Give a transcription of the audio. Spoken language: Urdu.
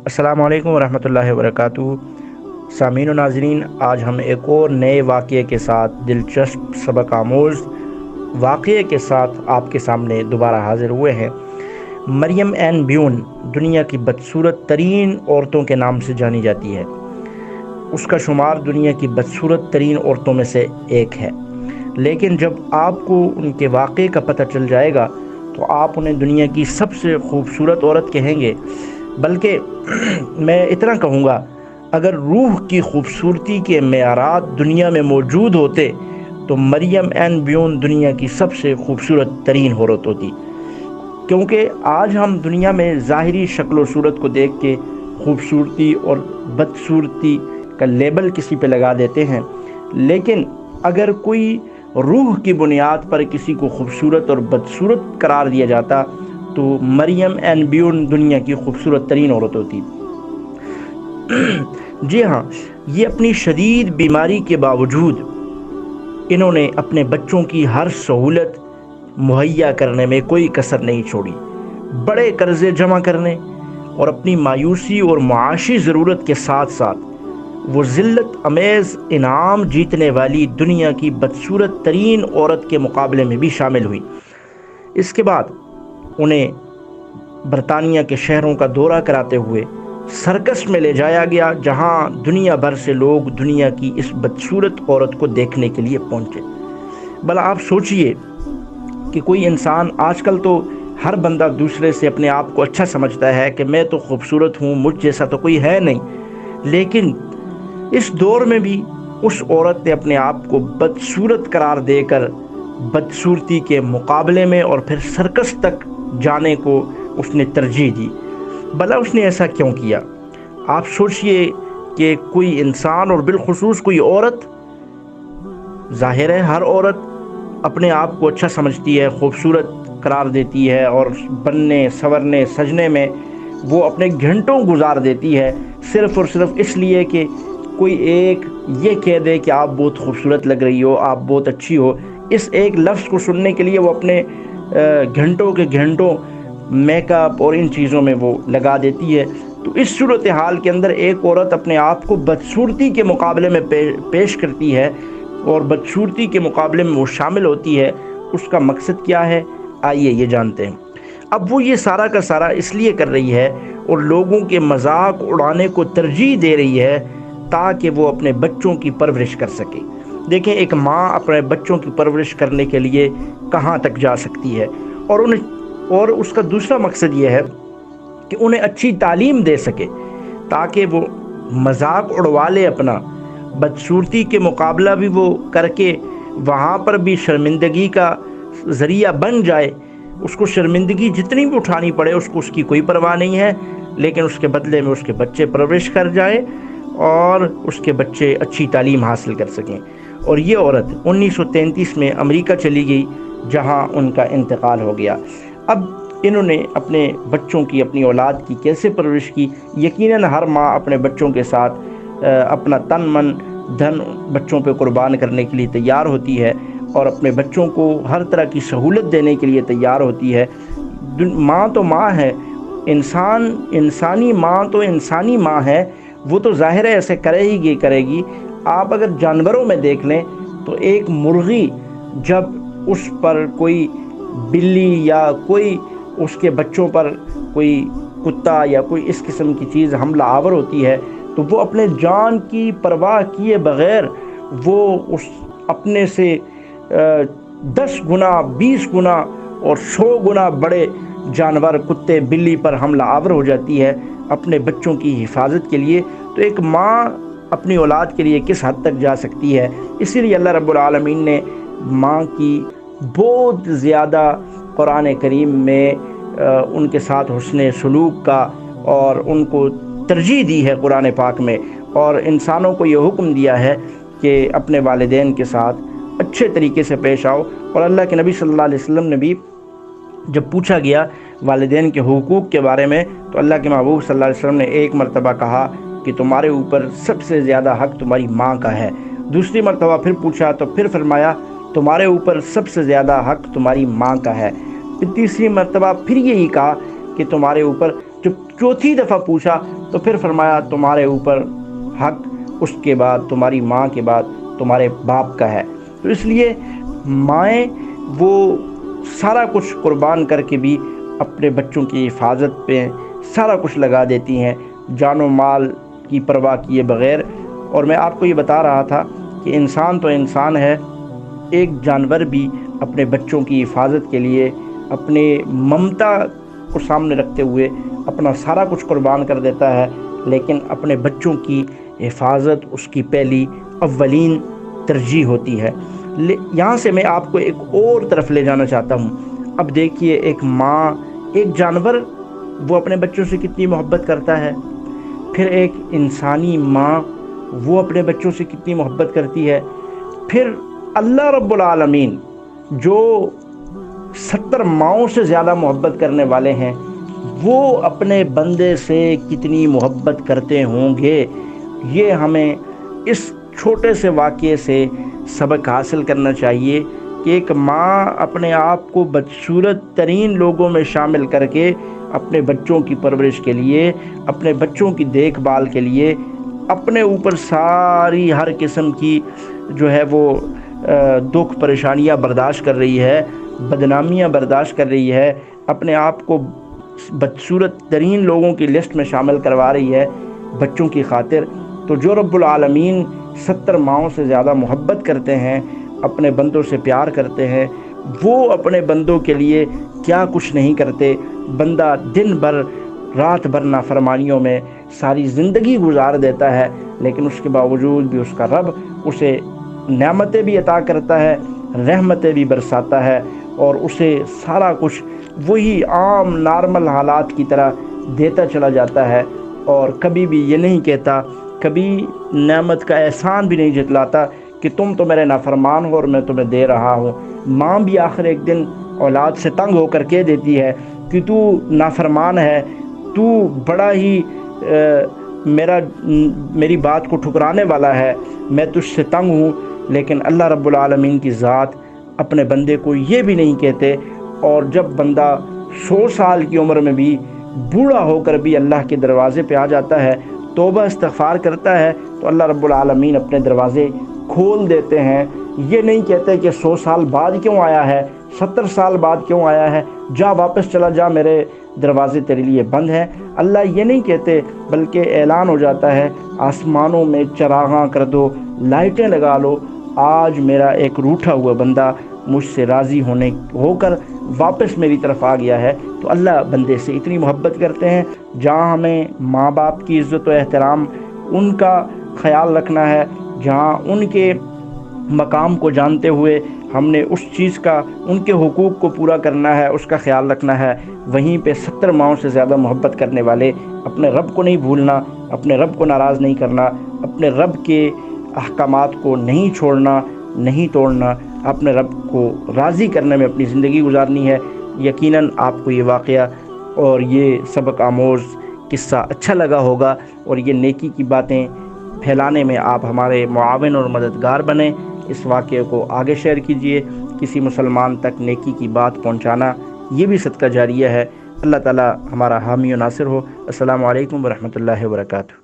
السلام علیکم ورحمۃ اللہ وبرکاتہ۔ سامعین و ناظرین، آج ہم ایک اور نئے واقعے کے ساتھ، دلچسپ سبق آموز واقعے کے ساتھ آپ کے سامنے دوبارہ حاضر ہوئے ہیں۔ مریم این بیون دنیا کی بدصورت ترین عورتوں کے نام سے جانی جاتی ہے۔ اس کا شمار دنیا کی بدصورت ترین عورتوں میں سے ایک ہے، لیکن جب آپ کو ان کے واقعے کا پتہ چل جائے گا تو آپ انہیں دنیا کی سب سے خوبصورت عورت کہیں گے۔ بلکہ میں اتنا کہوں گا، اگر روح کی خوبصورتی کے معیارات دنیا میں موجود ہوتے تو مریم این بیون دنیا کی سب سے خوبصورت ترین عورت ہوتی، کیونکہ آج ہم دنیا میں ظاہری شکل و صورت کو دیکھ کے خوبصورتی اور بدصورتی کا لیبل کسی پہ لگا دیتے ہیں، لیکن اگر کوئی روح کی بنیاد پر کسی کو خوبصورت اور بدصورت قرار دیا جاتا تو مریم این بیون دنیا کی خوبصورت ترین عورت ہوتی۔ جی ہاں، یہ اپنی شدید بیماری کے باوجود انہوں نے اپنے بچوں کی ہر سہولت مہیا کرنے میں کوئی کسر نہیں چھوڑی۔ بڑے قرضے جمع کرنے اور اپنی مایوسی اور معاشی ضرورت کے ساتھ ساتھ وہ ذلت امیز انعام جیتنے والی دنیا کی بدصورت ترین عورت کے مقابلے میں بھی شامل ہوئی۔ اس کے بعد انہیں برطانیہ کے شہروں کا دورہ کراتے ہوئے سرکس میں لے جایا گیا، جہاں دنیا بھر سے لوگ دنیا کی اس بدصورت عورت کو دیکھنے کے لیے پہنچے۔ بھلا آپ سوچئے کہ کوئی انسان، آج کل تو ہر بندہ دوسرے سے اپنے آپ کو اچھا سمجھتا ہے کہ میں تو خوبصورت ہوں، مجھ جیسا تو کوئی ہے نہیں، لیکن اس دور میں بھی اس عورت نے اپنے آپ کو بدصورت قرار دے کر بدصورتی کے مقابلے میں اور پھر سرکس تک جانے کو اس نے ترجیح دی۔ بھلا اس نے ایسا کیوں کیا؟ آپ سوچئے کہ کوئی انسان اور بالخصوص کوئی عورت، ظاہر ہے ہر عورت اپنے آپ کو اچھا سمجھتی ہے، خوبصورت قرار دیتی ہے، اور بننے سنورنے سجنے میں وہ اپنے گھنٹوں گزار دیتی ہے، صرف اور صرف اس لیے کہ کوئی ایک یہ کہہ دے کہ آپ بہت خوبصورت لگ رہی ہو، آپ بہت اچھی ہو۔ اس ایک لفظ کو سننے کے لیے وہ اپنے گھنٹوں کے گھنٹوں میک اپ اور ان چیزوں میں وہ لگا دیتی ہے۔ تو اس صورتحال کے اندر ایک عورت اپنے آپ کو بدصورتی کے مقابلے میں پیش کرتی ہے اور بدصورتی کے مقابلے میں وہ شامل ہوتی ہے۔ اس کا مقصد کیا ہے؟ آئیے یہ جانتے ہیں۔ اب وہ یہ سارا کا سارا اس لیے کر رہی ہے اور لوگوں کے مذاق اڑانے کو ترجیح دے رہی ہے تاکہ وہ اپنے بچوں کی پرورش کر سکے۔ دیکھیں، ایک ماں اپنے بچوں کی پرورش کرنے کے لیے کہاں تک جا سکتی ہے، اور اس کا دوسرا مقصد یہ ہے کہ انہیں اچھی تعلیم دے سکے تاکہ وہ مذاق اڑوا لے اپنا، بدصورتی کے مقابلہ بھی وہ کر کے وہاں پر بھی شرمندگی کا ذریعہ بن جائے۔ اس کو شرمندگی جتنی بھی اٹھانی پڑے اس کو اس کی کوئی پرواہ نہیں ہے، لیکن اس کے بدلے میں اس کے بچے پرورش کر جائے اور اس کے بچے اچھی تعلیم حاصل کر سکیں۔ اور یہ عورت 1933 میں امریکہ چلی گئی، جہاں ان کا انتقال ہو گیا۔ اب انہوں نے اپنے بچوں کی، اپنی اولاد کی کیسے پرورش کی؟ یقیناً ہر ماں اپنے بچوں کے ساتھ اپنا تن من دھن بچوں پہ قربان کرنے کے لیے تیار ہوتی ہے اور اپنے بچوں کو ہر طرح کی سہولت دینے کے لیے تیار ہوتی ہے۔ ماں تو ماں ہے، انسانی ماں تو انسانی ماں ہے، وہ تو ظاہر ہے ایسے کرے گی۔ آپ اگر جانوروں میں دیکھ لیں تو ایک مرغی جب اس پر کوئی بلی یا کوئی اس کے بچوں پر کوئی کتا یا کوئی اس قسم کی چیز حملہ آور ہوتی ہے تو وہ اپنے جان کی پرواہ کیے بغیر وہ اس اپنے سے 10 گنا 20 گنا اور 100 گنا بڑے جانور کتے بلی پر حملہ آور ہو جاتی ہے اپنے بچوں کی حفاظت کے لیے۔ تو ایک ماں اپنی اولاد کے لیے کس حد تک جا سکتی ہے؟ اسی لیے اللہ رب العالمین نے ماں کی بہت زیادہ قرآن کریم میں ان کے ساتھ حسن سلوک کا اور ان کو ترجیح دی ہے قرآن پاک میں، اور انسانوں کو یہ حکم دیا ہے کہ اپنے والدین کے ساتھ اچھے طریقے سے پیش آؤ۔ اور اللہ کے نبی صلی اللہ علیہ وسلم نے بھی جب پوچھا گیا والدین کے حقوق کے بارے میں تو اللہ کے محبوب صلی اللہ علیہ وسلم نے ایک مرتبہ کہا کہ تمہارے اوپر سب سے زیادہ حق تمہاری ماں کا ہے۔ دوسری مرتبہ پھر پوچھا تو پھر فرمایا تمہارے اوپر سب سے زیادہ حق تمہاری ماں کا ہے۔ پھر تیسری مرتبہ پھر یہی کہا کہ تمہارے اوپر جب چوتھی دفعہ پوچھا تو پھر فرمایا تمہارے اوپر حق اس کے بعد تمہاری ماں کے بعد تمہارے باپ کا ہے۔ تو اس لیے مائیں وہ سارا کچھ قربان کر کے بھی اپنے بچوں کی حفاظت پہ سارا کچھ لگا دیتی ہیں، جان و مال کی پرواہ کیے بغیر۔ اور میں آپ کو یہ بتا رہا تھا کہ انسان تو انسان ہے، ایک جانور بھی اپنے بچوں کی حفاظت کے لیے اپنے ممتا کو سامنے رکھتے ہوئے اپنا سارا کچھ قربان کر دیتا ہے، لیکن اپنے بچوں کی حفاظت اس کی پہلی اولین ترجیح ہوتی ہے۔ یہاں سے میں آپ کو ایک اور طرف لے جانا چاہتا ہوں۔ اب دیکھیے، ایک ماں، ایک جانور وہ اپنے بچوں سے کتنی محبت کرتا ہے، پھر ایک انسانی ماں وہ اپنے بچوں سے کتنی محبت کرتی ہے، پھر اللہ رب العالمین جو 70 ماؤں سے زیادہ محبت کرنے والے ہیں وہ اپنے بندے سے کتنی محبت کرتے ہوں گے۔ یہ ہمیں اس چھوٹے سے واقعے سے سبق حاصل کرنا چاہیے کہ ایک ماں اپنے آپ کو بدصورت ترین لوگوں میں شامل کر کے اپنے بچوں کی پرورش کے لیے، اپنے بچوں کی دیکھ بھال کے لیے اپنے اوپر ساری ہر قسم کی جو ہے وہ دکھ پریشانیاں برداشت کر رہی ہے، بدنامیاں برداشت کر رہی ہے، اپنے آپ کو بدصورت ترین لوگوں کی لسٹ میں شامل کروا رہی ہے بچوں کی خاطر۔ تو جو رب العالمین 70 ماؤں سے زیادہ محبت کرتے ہیں، اپنے بندوں سے پیار کرتے ہیں، وہ اپنے بندوں کے لیے کیا کچھ نہیں کرتے۔ بندہ دن بھر رات بھر نافرمانیوں میں ساری زندگی گزار دیتا ہے، لیکن اس کے باوجود بھی اس کا رب اسے نعمتیں بھی عطا کرتا ہے، رحمتیں بھی برساتا ہے، اور اسے سارا کچھ وہی عام نارمل حالات کی طرح دیتا چلا جاتا ہے، اور کبھی بھی یہ نہیں کہتا، کبھی نعمت کا احسان بھی نہیں جتلاتا کہ تم تو میرے نافرمان ہو اور میں تمہیں دے رہا ہوں۔ ماں بھی آخر ایک دن اولاد سے تنگ ہو کر کہہ دیتی ہے کہ تو نافرمان ہے، تو بڑا ہی میری بات کو ٹھکرانے والا ہے، میں تجھ سے تنگ ہوں۔ لیکن اللہ رب العالمین کی ذات اپنے بندے کو یہ بھی نہیں کہتے، اور جب بندہ 100 سال کی عمر میں بھی بوڑھا ہو کر بھی اللہ کے دروازے پہ آ جاتا ہے، توبہ استغفار کرتا ہے، تو اللہ رب العالمین اپنے دروازے کھول دیتے ہیں۔ یہ نہیں کہتے کہ 100 سال بعد کیوں آیا ہے، 70 سال بعد کیوں آیا ہے، جا واپس چلا جا، میرے دروازے تیرے لیے بند ہیں۔ اللہ یہ نہیں کہتے، بلکہ اعلان ہو جاتا ہے آسمانوں میں چراغاں کر دو، لائٹیں لگا لو، آج میرا ایک روٹھا ہوا بندہ مجھ سے راضی ہو کر واپس میری طرف آ گیا ہے۔ تو اللہ بندے سے اتنی محبت کرتے ہیں۔ جہاں ہمیں ماں باپ کی عزت و احترام، ان کا خیال رکھنا ہے، جہاں ان کے مقام کو جانتے ہوئے ہم نے اس چیز کا، ان کے حقوق کو پورا کرنا ہے، اس کا خیال رکھنا ہے، وہیں پہ 70 ماؤں سے زیادہ محبت کرنے والے اپنے رب کو نہیں بھولنا، اپنے رب کو ناراض نہیں کرنا، اپنے رب کے احکامات کو نہیں چھوڑنا، نہیں توڑنا، اپنے رب کو راضی کرنے میں اپنی زندگی گزارنی ہے۔ یقیناً آپ کو یہ واقعہ اور یہ سبق آموز قصہ اچھا لگا ہوگا، اور یہ نیکی کی باتیں پھیلانے میں آپ ہمارے معاون اور مددگار بنیں۔ اس واقعے کو آگے شیئر کیجئے، کسی مسلمان تک نیکی کی بات پہنچانا یہ بھی صدقہ جاریہ ہے۔ اللہ تعالی ہمارا حامی و ناصر ہو۔ السلام علیکم ورحمۃ اللہ وبرکاتہ۔